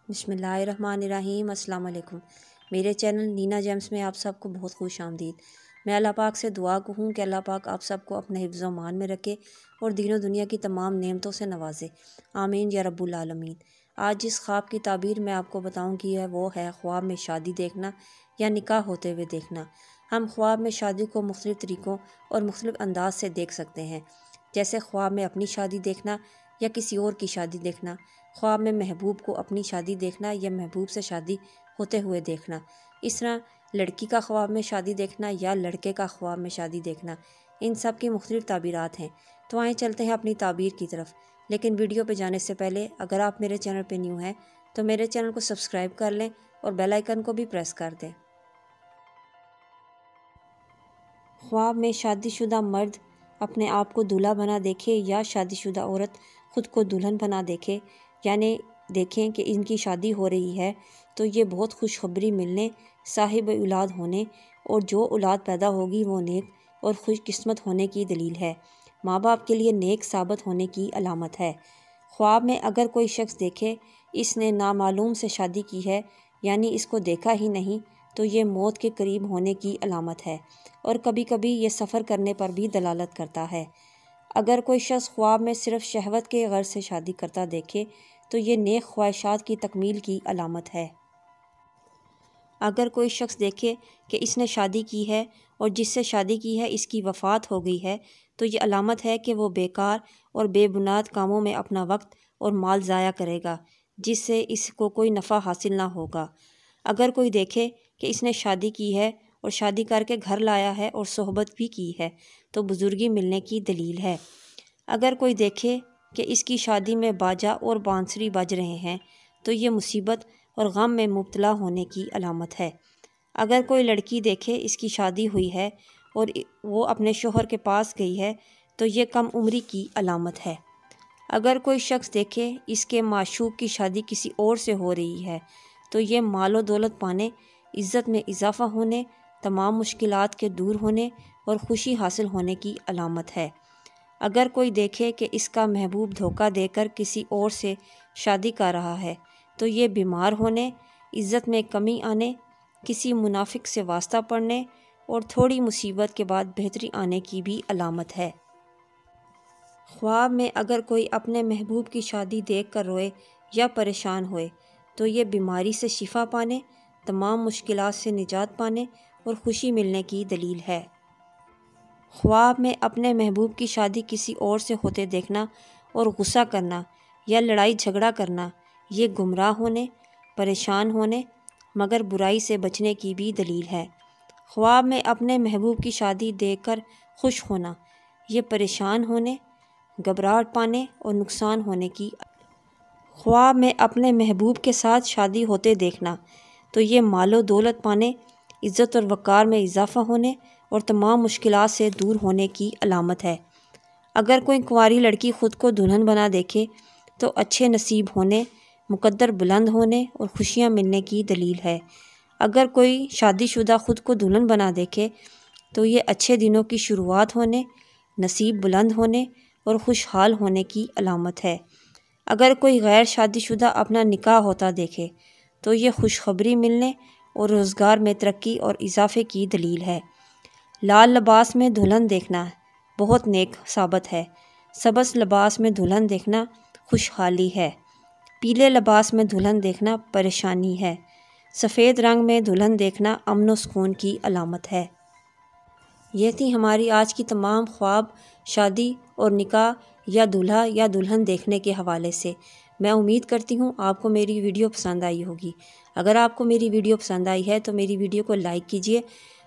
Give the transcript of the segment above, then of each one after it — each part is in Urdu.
بسم اللہ الرحمن الرحیم۔ السلام علیکم۔ میرے چینل نینا جیمز میں آپ سب کو بہت خوش آمدید۔ میں اللہ پاک سے دعا ہوں کہ اللہ پاک آپ سب کو اپنے حفظ و امان میں رکھے اور دین و دنیا کی تمام نعمتوں سے نوازے، آمین یا رب العالمین۔ آج جس خواب کی تعبیر میں آپ کو بتاؤں گی وہ ہے خواب میں شادی دیکھنا یا نکاح ہوتے ہوئے دیکھنا۔ ہم خواب میں شادی کو مختلف طریقوں اور مختلف انداز سے دیکھ سکتے ہیں، جیسے خواب میں اپنی شادی دیکھنا یا کسی اور کی شادی دیکھنا، خواب میں محبوب کو اپنی شادی دیکھنا یا محبوب سے شادی ہوتے ہوئے دیکھنا، اس طرح لڑکی کا خواب میں شادی دیکھنا یا لڑکے کا خواب میں شادی دیکھنا۔ ان سب کی مختلف تعبیرات ہیں، تو آئیں چلتے ہیں اپنی تعبیر کی طرف۔ لیکن ویڈیو پہ جانے سے پہلے اگر آپ میرے چینل پہ نیو ہیں تو میرے چینل کو سبسکرائب کر لیں اور بیل آئیکن کو بھی پریس کر دیں۔ خواب میں شادی شدہ مرد اپنے آپ کو دولہا بنا دیکھے یا شادی شدہ عورت خود کو دلہن بنا دیکھے، یعنی دیکھیں کہ ان کی شادی ہو رہی ہے، تو یہ بہت خوشخبری ملنے، صاحب اولاد ہونے اور جو اولاد پیدا ہوگی وہ نیک اور خوش قسمت ہونے کی دلیل ہے، ماں باپ کے لیے نیک ثابت ہونے کی علامت ہے۔ خواب میں اگر کوئی شخص دیکھے اس نے نامعلوم سے شادی کی ہے، یعنی اس کو دیکھا ہی نہیں، تو یہ موت کے قریب ہونے کی علامت ہے اور کبھی کبھی یہ سفر کرنے پر بھی دلالت کرتا ہے۔ اگر کوئی شخص خواب میں صرف شہوت کے غرض سے شادی کرتا دیکھے تو یہ نیک خواہشات کی تکمیل کی علامت ہے۔ اگر کوئی شخص دیکھے کہ اس نے شادی کی ہے اور جس سے شادی کی ہے اس کی وفات ہو گئی ہے، تو یہ علامت ہے کہ وہ بیکار اور بے بنیاد کاموں میں اپنا وقت اور مال ضائع کرے گا، جس سے اس کو کوئی نفع حاصل نہ ہوگا۔ اگر کوئی دیکھے کہ اس نے شادی کی ہے اور شادی کر کے گھر لایا ہے اور صحبت بھی کی ہے، تو بزرگی ملنے کی دلیل ہے۔ اگر کوئی دیکھے کہ اس کی شادی میں باجا اور بانسری بج رہے ہیں، تو یہ مصیبت اور غم میں مبتلا ہونے کی علامت ہے۔ اگر کوئی لڑکی دیکھے اس کی شادی ہوئی ہے اور وہ اپنے شوہر کے پاس گئی ہے، تو یہ کم عمری کی علامت ہے۔ اگر کوئی شخص دیکھے اس کے معشوق کی شادی کسی اور سے ہو رہی ہے، تو یہ مال و دولت پانے، عزت میں اضافہ ہونے، تمام مشکلات کے دور ہونے اور خوشی حاصل ہونے کی علامت ہے۔ اگر کوئی دیکھے کہ اس کا محبوب دھوکہ دے کر کسی اور سے شادی کر رہا ہے، تو یہ بیمار ہونے، عزت میں کمی آنے، کسی منافق سے واسطہ پڑنے اور تھوڑی مصیبت کے بعد بہتری آنے کی بھی علامت ہے۔ خواب میں اگر کوئی اپنے محبوب کی شادی دیکھ کر روئے یا پریشان ہوئے، تو یہ بیماری سے شفا پانے، تمام مشکلات سے نجات پانے اور خوشی ملنے کی دلیل ہے۔ خواب میں اپنے محبوب کی شادی کسی اور سے ہوتے دیکھنا اور غصہ کرنا یا لڑائی جھگڑا کرنا، یہ گمراہ ہونے، پریشان ہونے مگر برائی سے بچنے کی بھی دلیل ہے۔ خواب میں اپنے محبوب کی شادی دیکھ کر خوش ہونا، یہ پریشان ہونے، گھبراہٹ پانے اور نقصان ہونے کی۔ خواب میں اپنے محبوب کے ساتھ شادی ہوتے دیکھنا، تو یہ مال و دولت پانے، عزت اور وقار میں اضافہ ہونے اور تمام مشکلات سے دور ہونے کی علامت ہے۔ اگر کوئی کنواری لڑکی خود کو دلہن بنا دیکھے تو اچھے نصیب ہونے، مقدر بلند ہونے اور خوشیاں ملنے کی دلیل ہے۔ اگر کوئی شادی شدہ خود کو دلہن بنا دیکھے تو یہ اچھے دنوں کی شروعات ہونے، نصیب بلند ہونے اور خوشحال ہونے کی علامت ہے۔ اگر کوئی غیر شادی شدہ اپنا نکاح ہوتا دیکھے تو یہ خوشخبری ملنے اور روزگار میں ترقی اور اضافے کی دلیل ہے۔ لال لباس میں دلہن دیکھنا بہت نیک ثابت ہے۔ سبز لباس میں دلہن دیکھنا خوشحالی ہے۔ پیلے لباس میں دلہن دیکھنا پریشانی ہے۔ سفید رنگ میں دلہن دیکھنا امن و سکون کی علامت ہے۔ یہ تھی ہماری آج کی تمام خواب، شادی اور نکاح یا دولہا یا دلہن دیکھنے کے حوالے سے۔ میں امید کرتی ہوں آپ کو میری ویڈیو پسند آئی ہوگی۔ اگر آپ کو میری ویڈیو پسند آئی ہے تو میری ویڈیو کو لائک کیجیے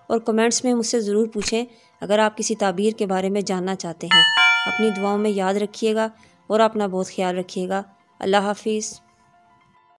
اور کمنٹس میں مجھ سے ضرور پوچھیں اگر آپ کسی تعبیر کے بارے میں جاننا چاہتے ہیں۔ اپنی دعاؤں میں یاد رکھیے گا اور اپنا بہت خیال رکھیے گا۔ اللہ حافظ۔